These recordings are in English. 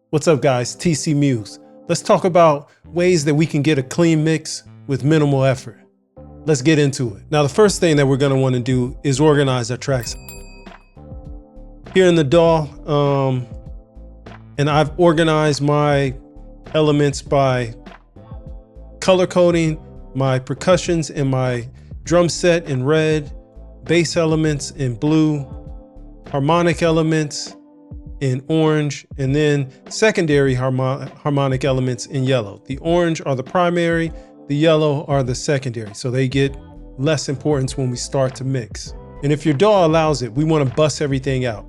What's up guys, TCMuze. Let's talk about ways that we can get a clean mix with minimal effort. Let's get into it. Now the first thing that we're gonna wanna do is organize our tracks. Here in the DAW, and I've organized my elements by color coding my percussions and my drum set in red, bass elements in blue, harmonic elements in orange, and then secondary harmonic elements in yellow. The orange are the primary, the yellow are the secondary, so they get less importance when we start to mix. And if your DAW allows it, we want to bus everything out.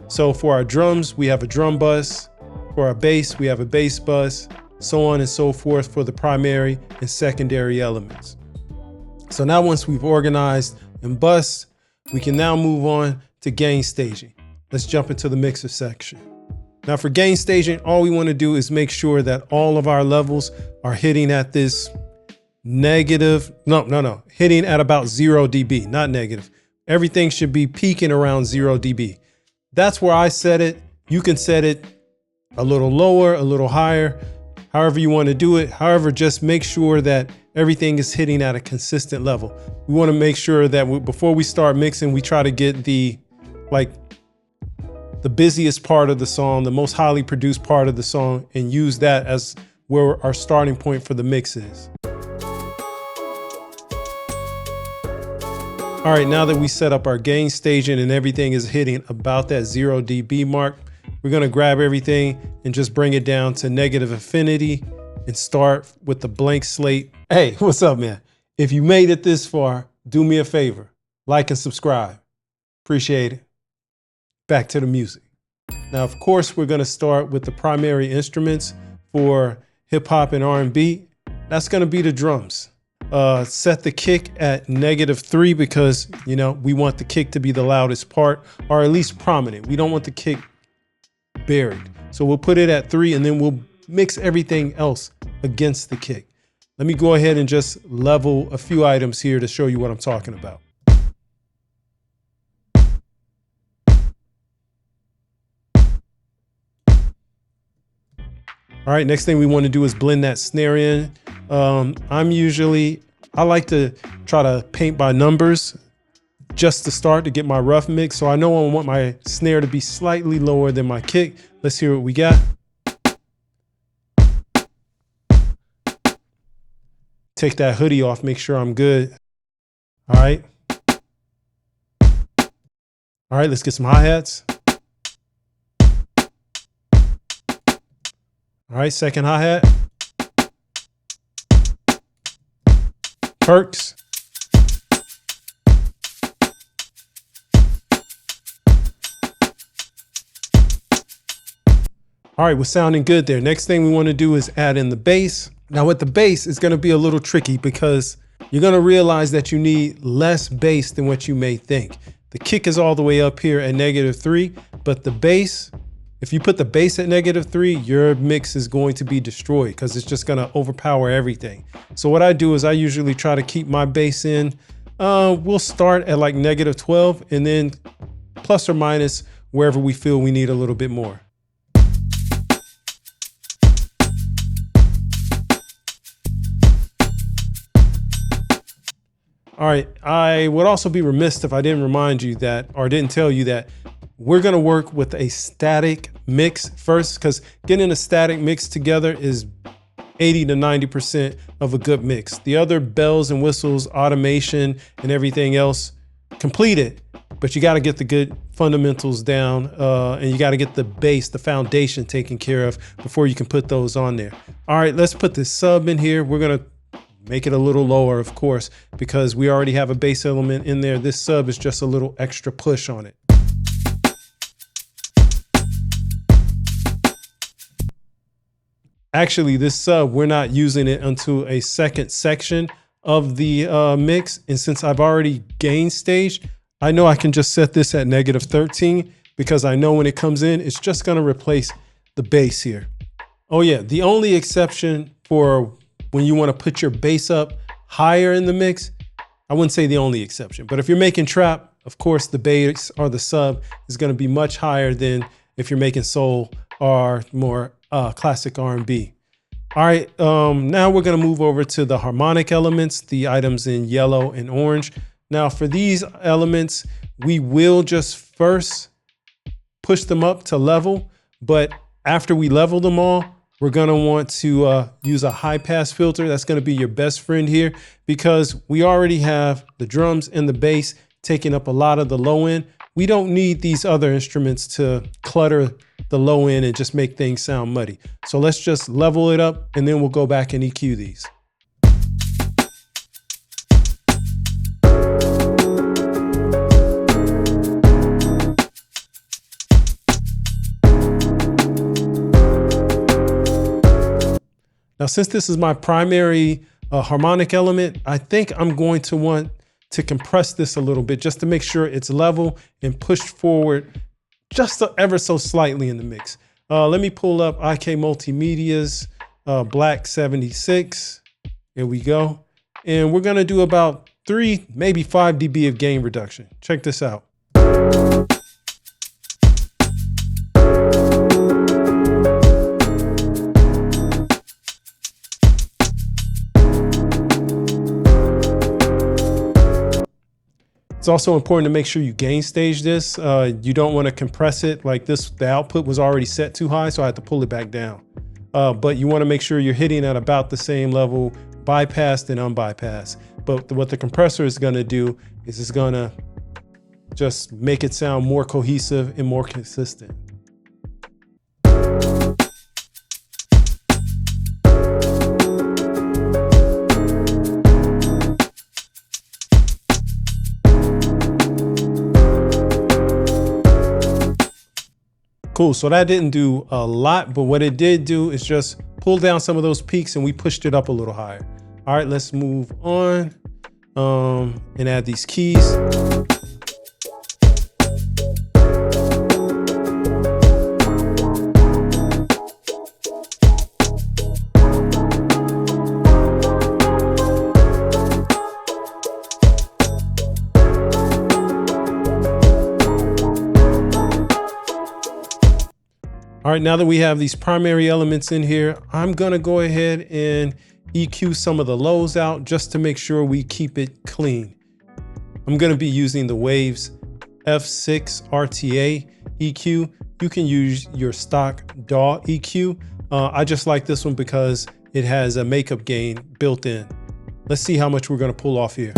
So for our drums, we have a drum bus. For our bass, we have a bass bus, so on and so forth for the primary and secondary elements. So now once we've organized and bus, we can now move on to gain staging. Let's jump into the mixer section. Now for gain staging, all we want to do is make sure that all of our levels are hitting at this hitting at about 0 dB, not negative. Everything should be peaking around 0 dB. That's where I set it. You can set it a little lower, a little higher, however you want to do it. However, just make sure that everything is hitting at a consistent level. We want to make sure that before we start mixing, we try to get the busiest part of the song, the most highly produced part of the song, and use that as where our starting point for the mix is. All right, now that we set up our gain staging and everything is hitting about that 0 dB mark, we're gonna grab everything and just bring it down to negative infinity and start with the blank slate. Hey, what's up, man? If you made it this far, do me a favor, like and subscribe. Appreciate it. Back to the music. Now, of course, we're gonna start with the primary instruments for hip hop and R&B. That's gonna be the drums. Set the kick at -3 because, you know, we want the kick to be the loudest part, or at least prominent. We don't want the kick buried. So we'll put it at 3 and then we'll mix everything else against the kick. Let me go ahead and just level a few items here to show you what I'm talking about. All right, next thing we want to do is blend that snare in. I like to try to paint by numbers just to start to get my rough mix. So I know I want my snare to be slightly lower than my kick. Let's hear what we got. Take that hoodie off, make sure I'm good. All right. All right, let's get some hi-hats. All right, second hi-hat. Perks. All right, we're sounding good there. Next thing we want to do is add in the bass. Now with the bass, it's going to be a little tricky because you're going to realize that you need less bass than what you may think. The kick is all the way up here at -3, but the bass, if you put the bass at -3, your mix is going to be destroyed because it's just going to overpower everything. So what I do is I usually try to keep my bass in. We'll start at like -12 and then plus or minus wherever we feel we need a little bit more. All right, I would also be remiss if I didn't remind you that, or didn't tell you that, we're gonna work with a static mix first, because getting a static mix together is 80 to 90% of a good mix. The other bells and whistles, automation, and everything else, complete it, but you gotta get the good fundamentals down, and you gotta get the base, the foundation taken care of before you can put those on there. All right, let's put this sub in here. We're gonna make it a little lower, of course, because we already have a bass element in there. This sub is just a little extra push on it. Actually, this sub, we're not using it until a second section of the mix. And since I've already gained stage, I know I can just set this at -13 because I know when it comes in, it's just gonna replace the bass here. Oh yeah, the only exception for when you wanna put your bass up higher in the mix, I wouldn't say the only exception, but if you're making trap, of course, the bass or the sub is gonna be much higher than if you're making soul or more classic R&B. All right, now we're gonna move over to the harmonic elements, the items in yellow and orange. Now for these elements, we will just first push them up to level, but after we level them all, we're gonna want to use a high pass filter. That's gonna be your best friend here because we already have the drums and the bass taking up a lot of the low end. We don't need these other instruments to clutter the low end and just make things sound muddy. So let's just level it up and then we'll go back and EQ these. Now, since this is my primary harmonic element, I think I'm going to want to compress this a little bit just to make sure it's level and pushed forward just ever so slightly in the mix. Let me pull up IK Multimedia's Black 76. Here we go. And we're gonna do about 3, maybe 5 dB of gain reduction. Check this out. It's also important to make sure you gain stage this. You don't want to compress it like this. The output was already set too high, so I had to pull it back down. But you want to make sure you're hitting at about the same level, bypassed and unbypassed. But what the compressor is going to do is it's going to just make it sound more cohesive and more consistent. Cool, so that didn't do a lot, but what it did do is just pull down some of those peaks and we pushed it up a little higher. All right, let's move on and add these keys. All right, now that we have these primary elements in here, I'm gonna go ahead and EQ some of the lows out just to make sure we keep it clean. I'm gonna be using the Waves F6 RTA EQ. You can use your stock DAW EQ. I just like this one because it has a makeup gain built in. Let's see how much we're gonna pull off here.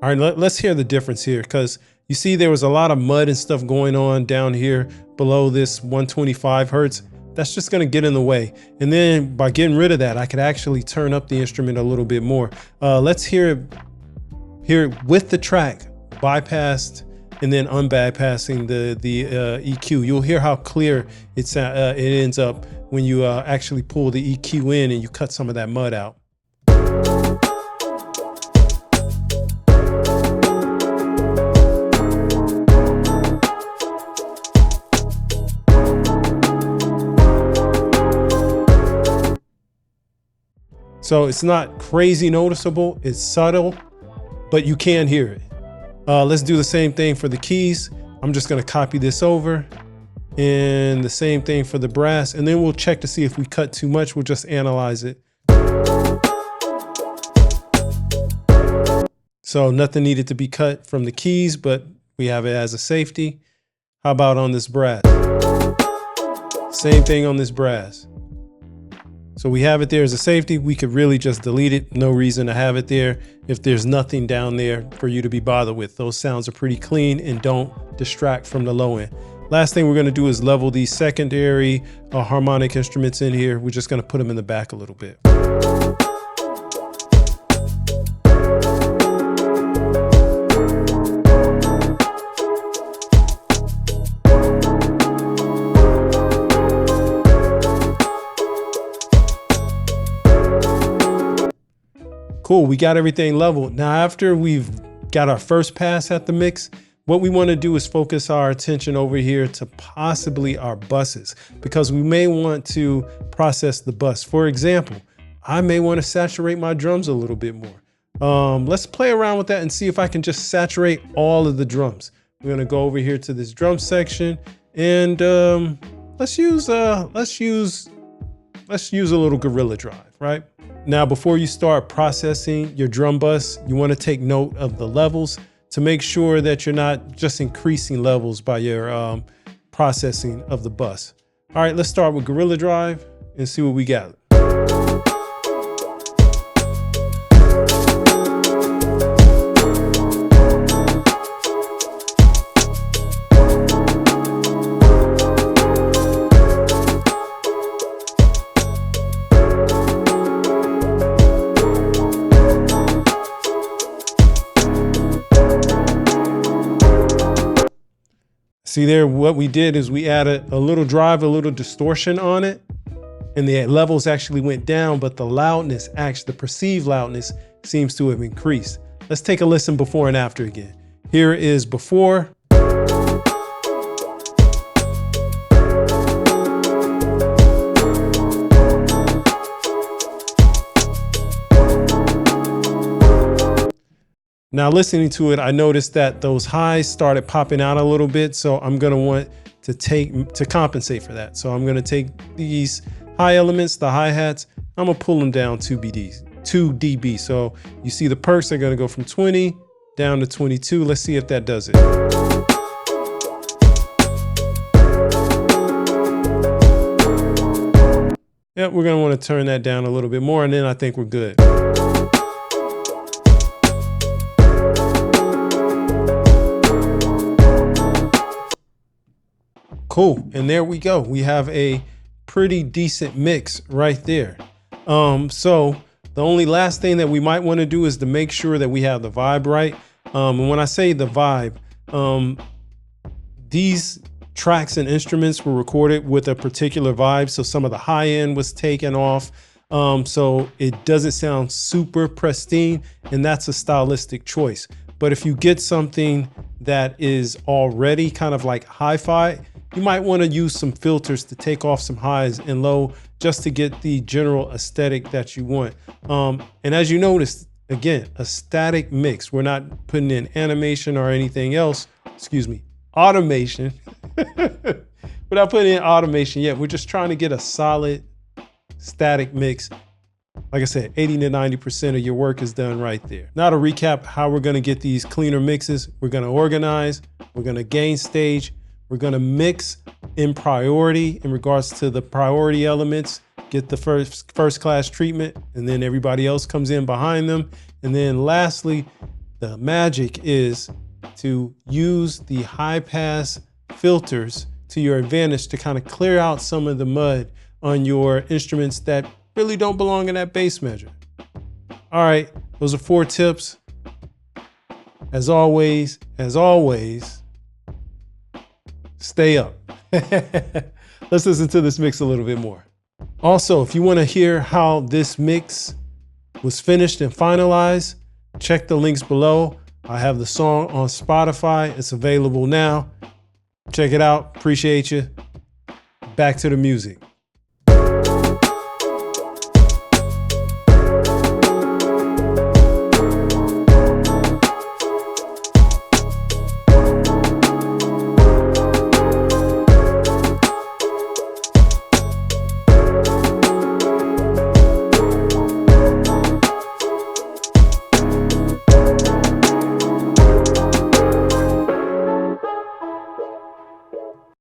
All right, let's hear the difference here because you see there was a lot of mud and stuff going on down here below this 125 Hertz. That's just gonna get in the way. And then by getting rid of that, I could actually turn up the instrument a little bit more. Let's hear it with the track, bypassed and then unbypassing the EQ. You'll hear how clear it ends up when you actually pull the EQ in and you cut some of that mud out. So it's not crazy noticeable, it's subtle, but you can hear it. Let's do the same thing for the keys. I'm just gonna copy this over and the same thing for the brass, and then we'll check to see if we cut too much, we'll just analyze it. So nothing needed to be cut from the keys, but we have it as a safety. How about on this brass? Same thing on this brass. So we have it there as a safety. We could really just delete it. No reason to have it there if there's nothing down there for you to be bothered with. Those sounds are pretty clean and don't distract from the low end. Last thing we're gonna do is level these secondary harmonic instruments in here. We're just gonna put them in the back a little bit. Cool, we got everything leveled. Now, after we've got our first pass at the mix, What we want to do is focus our attention over here to possibly our buses, because we may want to process the bus. For example, I may want to saturate my drums a little bit more. Let's play around with that and see if I can just saturate all of the drums. We're going to go over here to this drum section and let's use a little Gorilla Drive, right? Now, before you start processing your drum bus, you want to take note of the levels to make sure that you're not just increasing levels by your processing of the bus. All right, let's start with Gorilla Drive and see what we got. See there, what we did is we added a little drive, a little distortion on it, and the levels actually went down, but the loudness, the perceived loudness seems to have increased. Let's take a listen before and after again. Here is before. Now listening to it, I noticed that those highs started popping out a little bit. So I'm gonna want to compensate for that. So I'm gonna take these high elements, the hi-hats, I'm gonna pull them down 2 dB. So you see the perks are gonna go from 20 down to 22. Let's see if that does it. Yep, we're gonna wanna turn that down a little bit more, and then I think we're good. Cool, and there we go. We have a pretty decent mix right there. So the only last thing that we might want to do is to make sure that we have the vibe right. And when I say the vibe, these tracks and instruments were recorded with a particular vibe. So some of the high end was taken off. So it doesn't sound super pristine, and that's a stylistic choice. But if you get something that is already kind of like hi-fi, you might want to use some filters to take off some highs and low just to get the general aesthetic that you want. And as you noticed, again, a static mix. We're not putting in animation or anything else. Excuse me, automation. We're not putting in automation yet. We're just trying to get a solid static mix. Like I said, 80 to 90% of your work is done right there. Now to recap how we're going to get these cleaner mixes, we're going to organize, we're going to gain stage, we're going to mix in priority in regards to the priority elements, get the first class treatment, and then everybody else comes in behind them. And then lastly, the magic is to use the high pass filters to your advantage to kind of clear out some of the mud on your instruments that really don't belong in that bass measure. All right, those are 4 tips. As always, stay up. Let's listen to this mix a little bit more. Also, if you want to hear how this mix was finished and finalized, check the links below. I have the song on Spotify. It's available now. Check it out. Appreciate you. Back to the music.